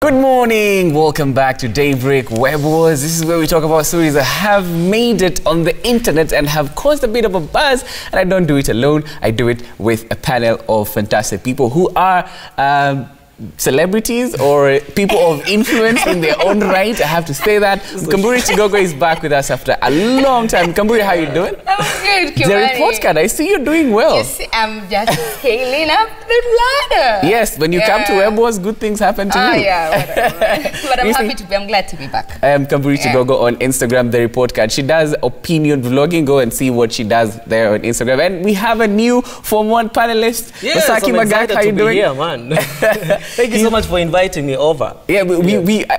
Good morning. Welcome back to Daybreak Web Wars. This is where we talk about stories that have made it on the internet and have caused a bit of a buzz. And I don't do it alone. I do it with a panel of fantastic people who are celebrities or people of influence in their own right. I have to say that. Mkamburi Chigogo is back with us after a long time. Mkamburi, how are you doing? I'm good, The report card, I see you're doing well. Yes, I'm just scaling up the ladder. Yes, when you come to Web Wars, good things happen to you. Oh, yeah, whatever. But I'm happy to be, I'm glad to be back. Mkamburi Chigogo on Instagram, The Report Card. She does opinion vlogging. Go and see what she does there on Instagram. And we have a new Form 1 panelist. Yes, Masaki I'm Magak, how you doing? Here, man. Thank you so much for inviting me over. Yeah,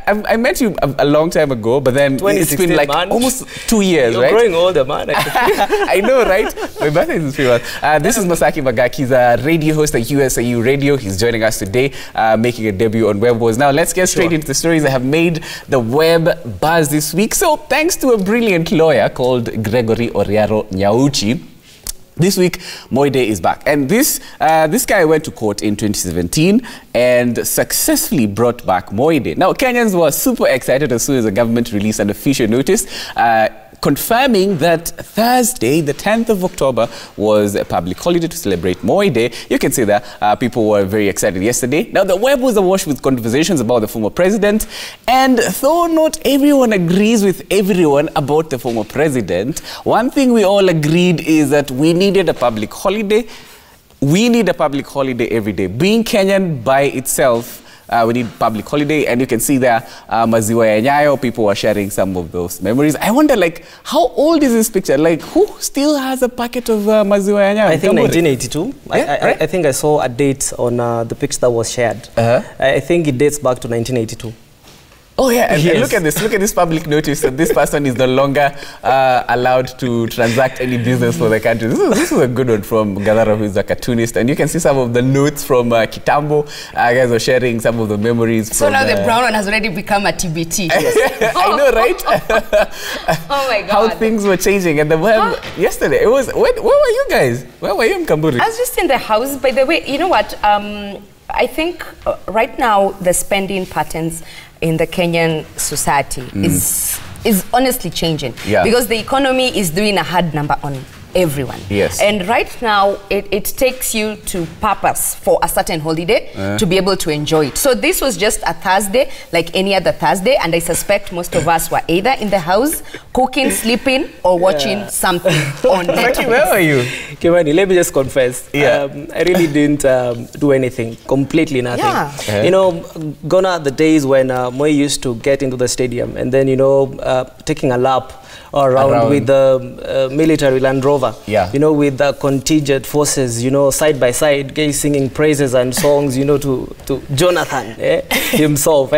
I met you a long time ago, but then it's been like almost 2 years, You're right? growing older, man. I know, right? My birthday is in 3 months. This is Masaki Magak. He's a radio host at USAU Radio. He's joining us today, making a debut on Web Wars. Now, let's get straight into the stories that have made the web buzz this week. So, thanks to a brilliant lawyer called Gregory Oriaro Nyauchi, this week, Moide is back. And this guy went to court in 2017 and successfully brought back Moide. Now, Kenyans were super excited as soon as the government released an official notice confirming that Thursday, the 10th of October, was a public holiday to celebrate Moi Day. You can see that people were very excited yesterday. Now, the web was awash with conversations about the former president, and though not everyone agrees with everyone about the former president, one thing we all agreed is that we needed a public holiday. We need a public holiday every day. Being Kenyan by itself, we need public holiday, and you can see there Maziwa ya Nyayo, people were sharing some of those memories. I wonder, like, how old is this picture? Like, who still has a packet of Maziwa ya Nyayo? I think 1982. Yeah, right? I think I saw a date on the picture that was shared. I think it dates back to 1982. Oh yeah, and look at this public notice that this person is no longer allowed to transact any business for the country. This is a good one from Gadara, who is a cartoonist, and you can see some of the notes from Kitambo. Guys are sharing some of the memories. So now the brown one has already become a TBT. I know, right? Oh my God. How things were changing, and the web yesterday. It was. Where were you guys? Where were you in Mkamburi? I was just in the house. By the way, you know what? I think right now the spending patterns in the Kenyan society is honestly changing, because the economy is doing a hard number on everyone. Yes. And right now it takes you to purpose for a certain holiday to be able to enjoy it. So this was just a Thursday like any other Thursday, and I suspect most of us were either in the house cooking, sleeping, or watching something on Netflix. Where were you? Kimani, let me just confess. I really didn't do anything, completely nothing. You know, gone are the days when Moi used to get into the stadium and then, you know, taking a lap around with the military Land Rover, you know, with the contingent forces, you know, side by side, guys singing praises and songs, you know, to Jonathan himself.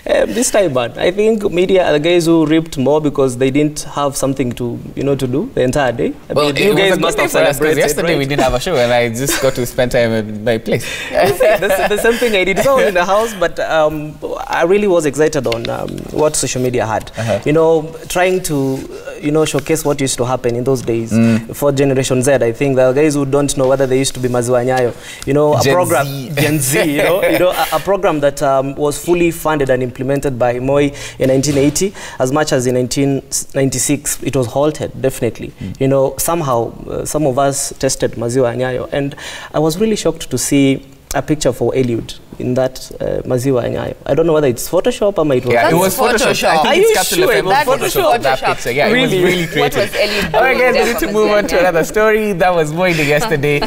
This time, man, I think media are the guys who ripped more because they didn't have something to, you know, to do the entire day. Well, you guys must have celebrated. Yesterday we didn't have a show, and I just got to spend time at my place. The same thing I did. So in the house, but I really was excited on what social media had. You know, trying to you know, showcase what used to happen in those days. For Generation Z, I think the guys who don't know whether they used to be Maziwa Nyayo, you know, a program, Gen Z, you know, a program that was fully funded and implemented by Moi in 1980, as much as in 1996 it was halted, definitely. You know, somehow some of us tested Maziwa Nyayo, and I was really shocked to see a picture for Eliud in that Maziwa Nyayo. I don't know whether it's Photoshop or it was... Yeah, it was Photoshop. I think it's Captain Photoshop. That picture. Yeah, really? It was really creative. What was Eliud? All right, guys, we need to move on to another story. That was Moi Day yesterday.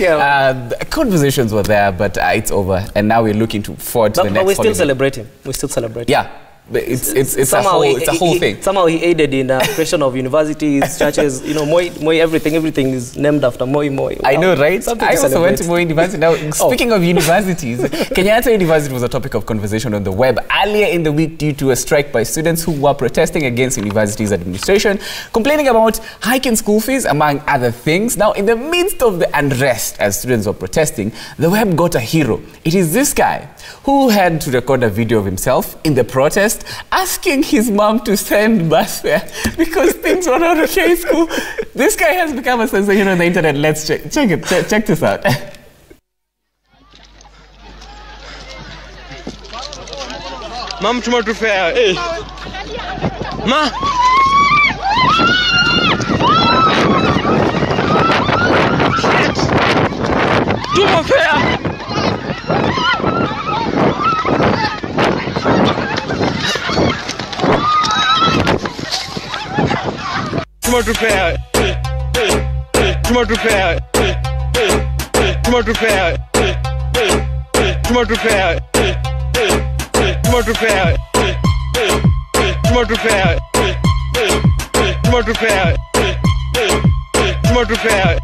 Conversations were there, but it's over. And now we're looking forward to the next holiday. But we're still celebrating. We're still celebrating. Yeah. It's a whole thing. Somehow he aided in creation of universities, churches, you know, Moi, everything is named after Moi. Wow. I know, right? I also went to Moi University. Now, speaking of universities, KENYATTA University was a topic of conversation on the web earlier in the week due to a strike by students who were protesting against university's administration, complaining about hiking school fees, among other things. Now, in the midst of the unrest as students were protesting, the web got a hero. It is this guy who had to record a video of himself in the protest asking his mom to send bus fare because things were not okay in school. This guy has become a sensation on the internet. Let's check this out. Mam, tuma tu fair. Hey. Ma. Shit. Tuma fair. Tuma tu fair. Tuma tu fair. Tuma tu fair. Tuma tu fair. Tuma tu fair. Tuma tu fair. Tuma tu fair. Tuma tu fair.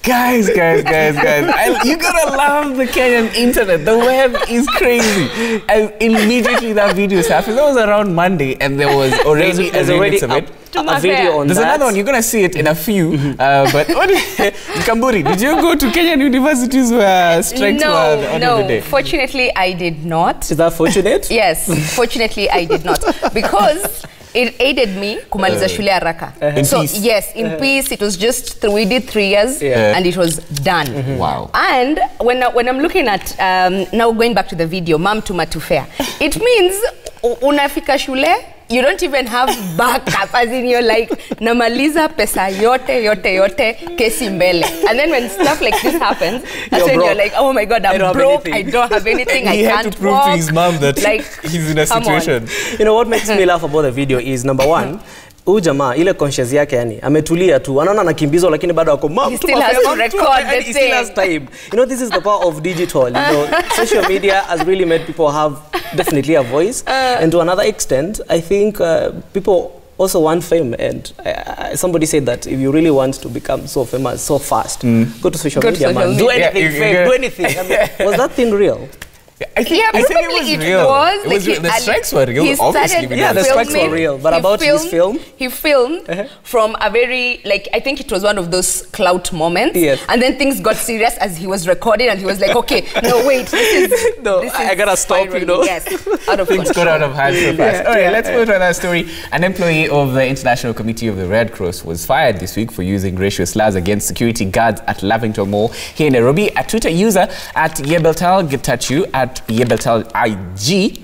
Guys, you gotta love the Kenyan internet. The web is crazy. And immediately that video happened. That was around Monday, and there was already there's already a video on There's that. another one. You're gonna see it in a few. But what? Mkamburi, did you go to Kenyan universities where strikes were the order of the day? Fortunately, I did not. Is that fortunate? Yes, fortunately, I did not because it aided me kumaliza shule haraka. So peace. yes, in peace. It was just we did 3 years and it was done. Wow. And when I'm looking at now going back to the video, Mam Tuma to Fair, it means unafika shule. You don't even have backup, as in you're like, namaliza pesa yote, kesi mbele. And then when stuff like this happens, that's when you're like, oh my God, I'm broke, I don't have anything, I can't had to prove walk. to his mom that like, he's in a situation. You know what makes me laugh about the video is, number one, huyu jamaa ile conscience yake yani ametulia tu, anaona anakimbizwa lakini bado ako mom. He still has to record the he still has time. You know, this is the power of digital. You know, social media has really made people have definitely a voice. And to another extent, I think people also want fame. And somebody said that if you really want to become so famous so fast, go to social media, man. Do anything, fame, do anything. I mean, was that thing real? I think it was real. The strikes were real, obviously. Yeah, the strikes were real. But about his film? He filmed from a very, like, I think it was one of those clout moments. Yes. And then things got serious as he was recording and he was like, okay, no, wait, this is I gotta stop, you know. Yes, out of things got out of hand so fast. All right, let's move to another story. An employee of the International Committee of the Red Cross was fired this week for using racial slurs against security guards at Lavington Mall here in Nairobi. A Twitter user at Yebeltal Getachew at Yebeltal IG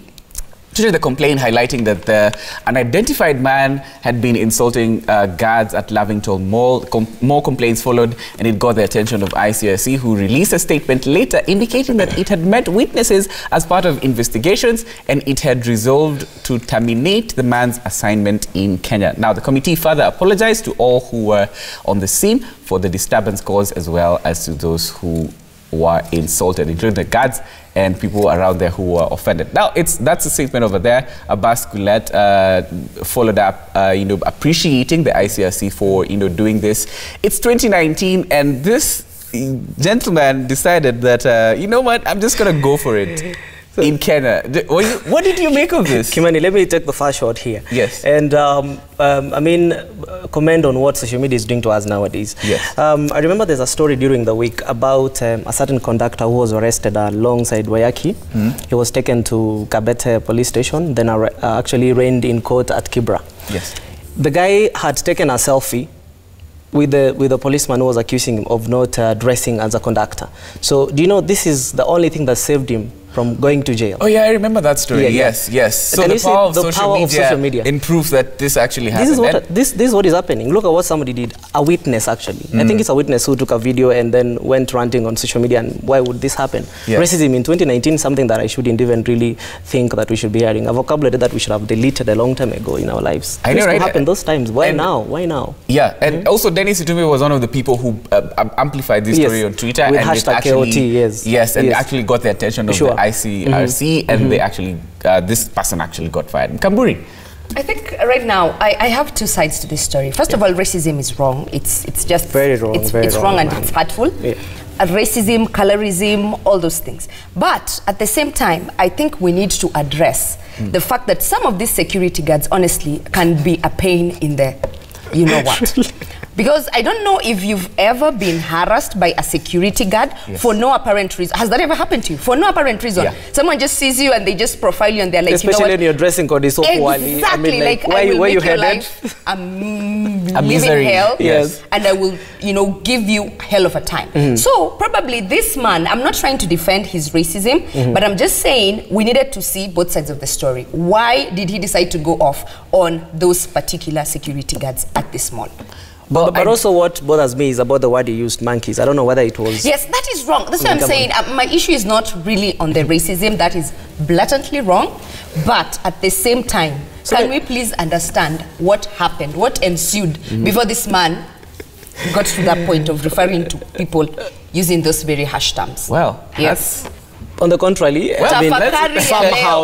tweeted the complaint highlighting that the unidentified man had been insulting guards at Lavington Mall. More complaints followed and it got the attention of ICRC, who released a statement later indicating that it had met witnesses as part of investigations and it had resolved to terminate the man's assignment in Kenya. Now, the committee further apologized to all who were on the scene for the disturbance caused, as well as to those who were insulted, including the guards and people around there who were offended. Now, that's a statement over there. Abbas Gulet followed up, appreciating the ICRC for, doing this. It's 2019, and this gentleman decided that, you know what, I'm just going to go for it. In Kenya. What did you make of this? Kimani, let me take the first shot here. Yes. And I mean, comment on what social media is doing to us nowadays. Yes. I remember there's a story during the week about a certain conductor who was arrested alongside Wayaki. He was taken to Kabete police station, then actually arraigned in court at Kibra. Yes. The guy had taken a selfie with the policeman who was accusing him of not dressing as a conductor. So, do you know, this is the only thing that saved him from going to jail. Oh yeah, I remember that story. Yes. So the power of social media in proof that this actually happened. This is what is happening. Look at what somebody did. A witness, actually. I think it's a witness who took a video and then went ranting on social media. And why would this happen? Racism in 2019, something that I shouldn't even really think that we should be hearing. A vocabulary that we should have deleted a long time ago in our lives. I know, right? What happened those times? Why now? Why now? Yeah, and also Dennis Itumbi was one of the people who amplified this story on Twitter. With and hashtag KOT, yes, and actually got the attention of the ICRC. And they actually, this person actually got fired. Mkamburi. I think right now I have two sides to this story. First of all, racism is wrong. It's just very wrong. It's wrong and it's hurtful. Racism, colorism, all those things. But at the same time, I think we need to address the fact that some of these security guards, honestly, can be a pain in the, you know what. Because I don't know if you've ever been harassed by a security guard for no apparent reason. Has that ever happened to you? For no apparent reason. Yeah. Someone just sees you and they just profile you and they're like, especially you know what? when your dressing code is so poorly. Exactly. I mean, like, where you headed? A misery. Hell. Yes. And I will, you know, give you hell of a time. So probably this man, I'm not trying to defend his racism, but I'm just saying we needed to see both sides of the story. Why did he decide to go off on those particular security guards at this mall? But also what bothers me is about the word he used, monkeys. I don't know whether it was... Yes, that is wrong. That's what I'm saying. My issue is not really on the racism. That is blatantly wrong. But at the same time, can we please understand what happened, what ensued before this man got to that point of referring to people using those very harsh terms? Well, yes. On the contrary, well, I mean, somehow.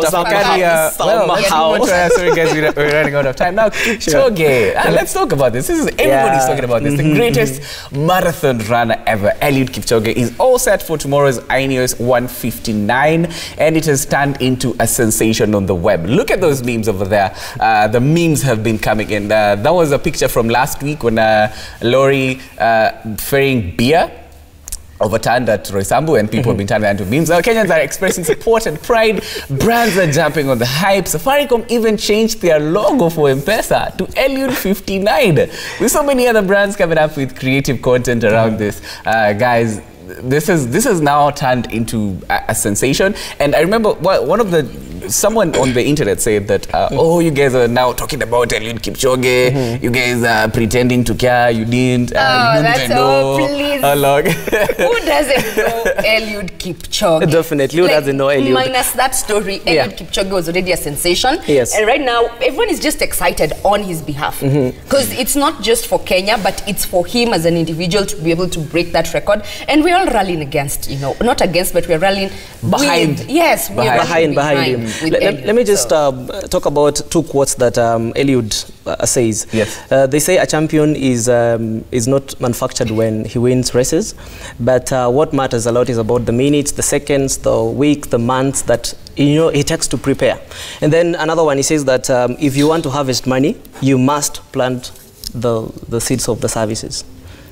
Sorry guys, we're running out of time. Now, Kipchoge, let's talk about this. Everybody's talking about this. The greatest marathon runner ever, Eliud Kipchoge, is all set for tomorrow's INEOS 159, and it has turned into a sensation on the web. Look at those memes over there. The memes have been coming in. That was a picture from last week when a lorry ferrying beer overturned at Roysambu, and people have been turning that into memes. Now Kenyans are expressing support and pride. Brands are jumping on the hype. Safaricom even changed their logo for M-Pesa to Eliud 59. With so many other brands coming up with creative content around this, guys, this has now turned into a sensation. And I remember someone on the internet said that, oh, you guys are now talking about Eliud Kipchoge. You guys are pretending to care. You didn't. That's please. How long? Who doesn't know Eliud Kipchoge? Definitely, who doesn't know Eliud? Minus that story, Eliud Kipchoge was already a sensation. Yes. And right now, everyone is just excited on his behalf. Because it's not just for Kenya, but it's for him as an individual to be able to break that record. And we're all rallying against, you know, not against, but we're rallying behind. Yes, we're rallying behind him. Let me just talk about two quotes that Eliud says. Yes. They say a champion is not manufactured when he wins races, but what matters a lot is about the minutes, the seconds, the week, the months that it takes to prepare. And then another one, he says that if you want to harvest money, you must plant the seeds of the services.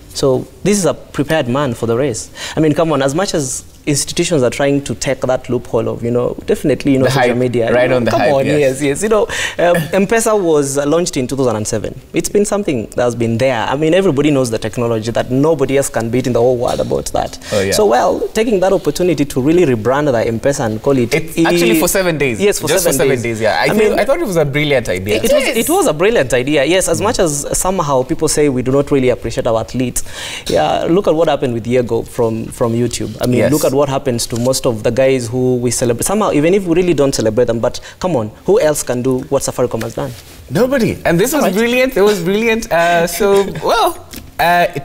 So this is a prepared man for the race. I mean, come on, as much as institutions are trying to take that loophole of, definitely, the social hype, media. Right on the hype, come on, yes. yes. M-Pesa was launched in 2007. It's been something that has been there. I mean, everybody knows the technology that nobody else can beat in the whole world about that. Oh, yeah. So, well, taking that opportunity to really rebrand the M-Pesa and call it... It's actually for 7 days. Yes, for 7 days. Yeah. I thought it was a brilliant idea. It was a brilliant idea, yes. As much as somehow people say we do not really appreciate our athletes. Yeah, look at what happened with Diego from YouTube. I mean, look at what happens to most of the guys who we celebrate. Somehow, even if we really don't celebrate them, but come on, who else can do what Safaricom has done? Nobody. And this was brilliant. It was brilliant.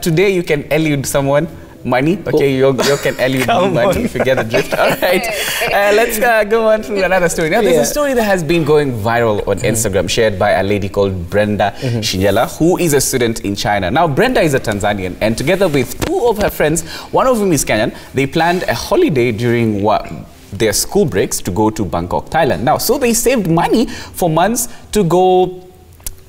Today you can elude someone money. Okay, you can elude money if you get the drift. All right. Let's go on to another story. Now, there's a story that has been going viral on Instagram, shared by a lady called Brenda Shinyala, who is a student in China. Now, Brenda is a Tanzanian, and together with two of her friends, one of whom is Kenyan, they planned a holiday during their school breaks to go to Bangkok, Thailand. Now, so they saved money for months to go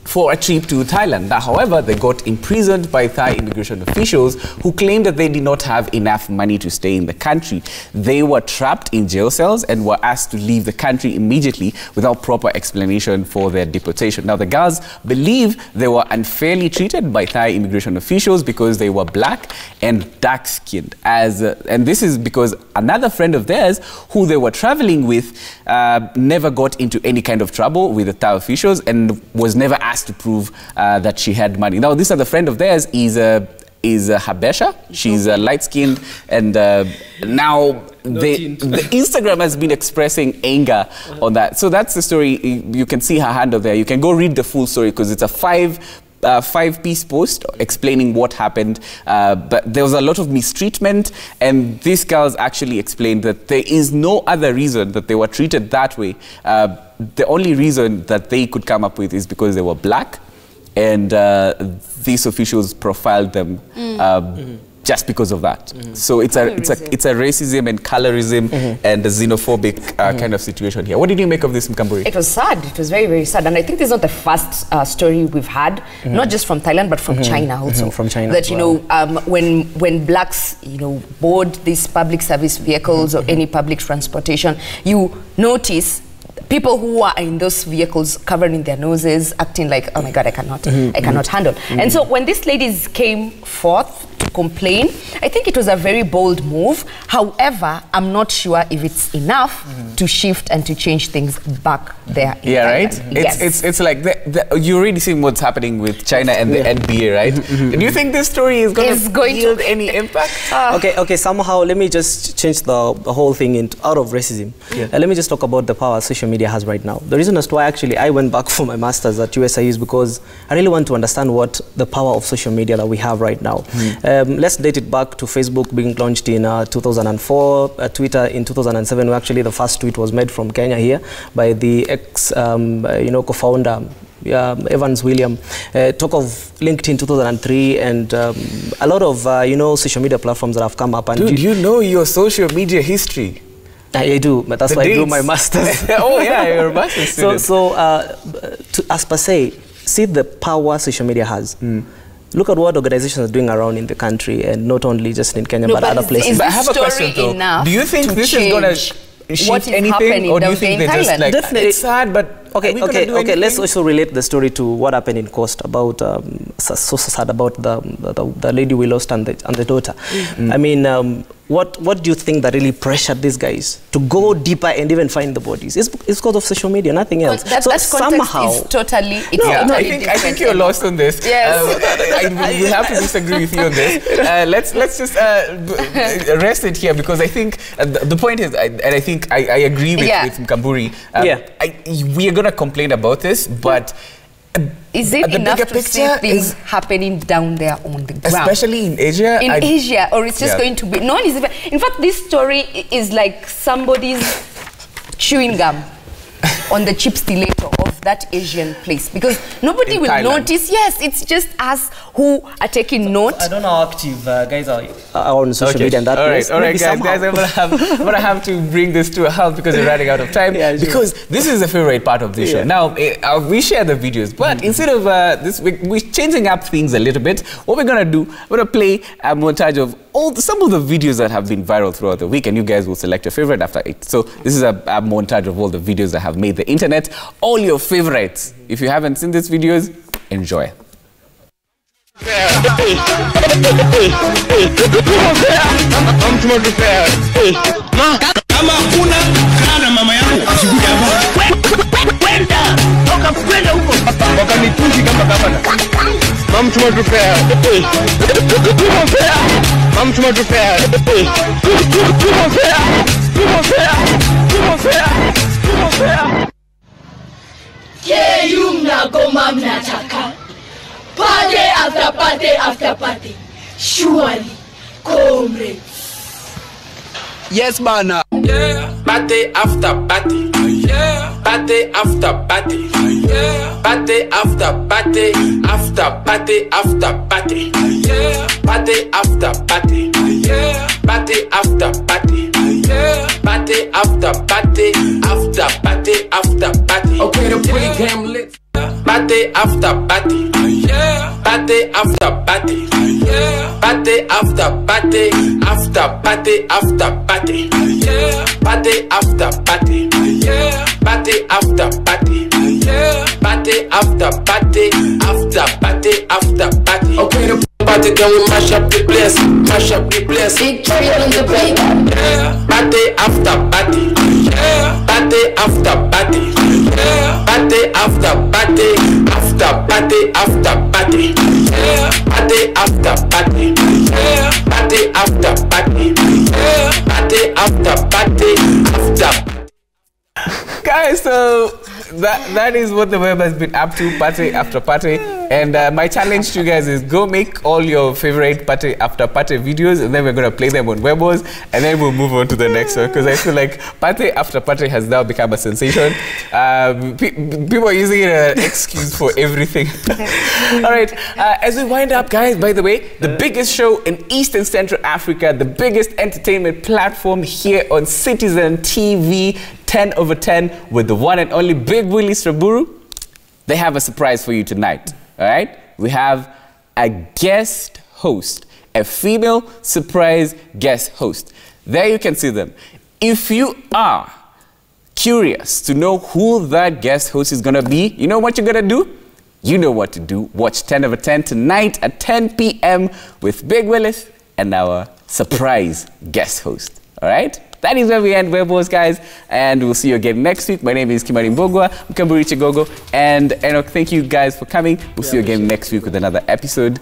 for a trip to Thailand. Now, however, they got imprisoned by Thai immigration officials who claimed that they did not have enough money to stay in the country. They were trapped in jail cells and were asked to leave the country immediately without proper explanation for their deportation. Now, the girls believe they were unfairly treated by Thai immigration officials because they were black and dark-skinned. And this is because another friend of theirs, who they were traveling with, never got into any kind of trouble with the Thai officials and was never asked to prove that she had money. Now, this other friend of theirs is Habesha. She's light-skinned, and now the Instagram has been expressing anger on that. So that's the story. You can see her handle there. You can go read the full story because it's a five-piece post explaining what happened. But there was a lot of mistreatment, and these girls actually explained that there is no other reason that they were treated that way. The only reason that they could come up with is because they were black, and these officials profiled them just because of that. So it's a racism and colorism and a xenophobic kind of situation here. What did you make of this, Mkamburi? It was sad. It was very, very sad. And I think this is not the first story we've had, not just from Thailand, but from China also. From China. That, you know, when blacks, you know, board these public service vehicles or any public transportation, you notice people who are in those vehicles covering their noses, acting like, oh my God, I cannot handle. And so when these ladies came forth to complain, I think it was a very bold move. However, I'm not sure if it's enough to shift and to change things back there. Yeah, right? Yes. It's like, you're already seeing what's happening with China and the NBA, right? Do you think this story is going to yield any impact? Okay, somehow let me just change the whole thing out of racism. Let me just talk about the power social media has right now. The reason as to why actually I went back for my master's at USIU is because I really want to understand what the power of social media that we have right now. Let's date it back to Facebook being launched in 2004, Twitter in 2007, where actually the first tweet was made from Kenya here by the co-founder Evans William. Talk of LinkedIn 2003 and a lot of social media platforms that have come up. And dude, you know your social media history. I do, but that's why I do my master's. Oh yeah, you're a master's student. So as per se, see the power social media has. Look at what organizations are doing around in the country, and not only just in Kenya, but other places. But I have a question though. Do you think this is going to shift anything, or do you think they're just like, definitely, it's sad, but okay, let's also relate the story to what happened in Coast about so sad about the lady we lost and the daughter. I mean, what do you think that really pressured these guys to go deeper and even find the bodies? It's because of social media, nothing else. That somehow is totally I think you're lost on this. Yes. We have to disagree with you on this. Let's just rest it here, because I think the point is, and I think I agree with Mkamburi. We are going to complain about this, but is it enough to see things happening down there on the ground? Especially in Asia? In Asia, or it's just going to be... No one is even... In fact, this story is like somebody's chewing gum on the chip stiletto of that Asian place, because nobody will notice. Yes, it's just us who are taking note. I don't know how active guys are on social media and that place. All right, guys, I'm gonna have to bring this to a halt because we're running out of time. Because this is the favorite part of the show. Now, we share the videos, but instead of this, we're changing up things a little bit. What we're gonna do, we're gonna play a montage of some of the videos that have been viral throughout the week, and you guys will select your favorite after it. So this is a montage of all the videos that have made the internet, all your favorites. If you haven't seen these videos, enjoy. Party after party after party. Surely, comrades. Yes, man. Party after party. Party after party. Party after party. After party after party. Party after party. Party after party. Party after party. After party after party. Okay, the pregame lit. Party after party. Party after party. Party after party. After party after party. Party after party. Party after party. Party after party. After party after party. Okay, the party then we mash up the place. Mash up the place. Victory on the break. Party after party. Party after party. Party after party. After party after party. Party after party. Party after party. Party after party. After. Guys, so that is what the web has been up to, party after party. And my challenge to you guys is go make all your favorite party after party videos, and then we're going to play them on Webos, and then we'll move on to the next one, because I feel like party after party has now become a sensation. People are using it as an excuse for everything. All right, as we wind up, guys, by the way, the biggest show in East and Central Africa, the biggest entertainment platform here on Citizen TV, 10 over 10 with the one and only Big Willie Straburu. They have a surprise for you tonight. All right, we have a guest host, a female surprise guest host. There you can see them. If you are curious to know who that guest host is going to be, you know what you're going to do? You know what to do. Watch 10 over 10 tonight at 10 p.m. with Big Willis and our surprise guest host. All right? That is where we end Webos, guys, and we'll see you again next week. My name is Kimari Mbogwa, Mkamburi Chigogo, and Enoch, thank you guys for coming. We'll see you again next week with another episode.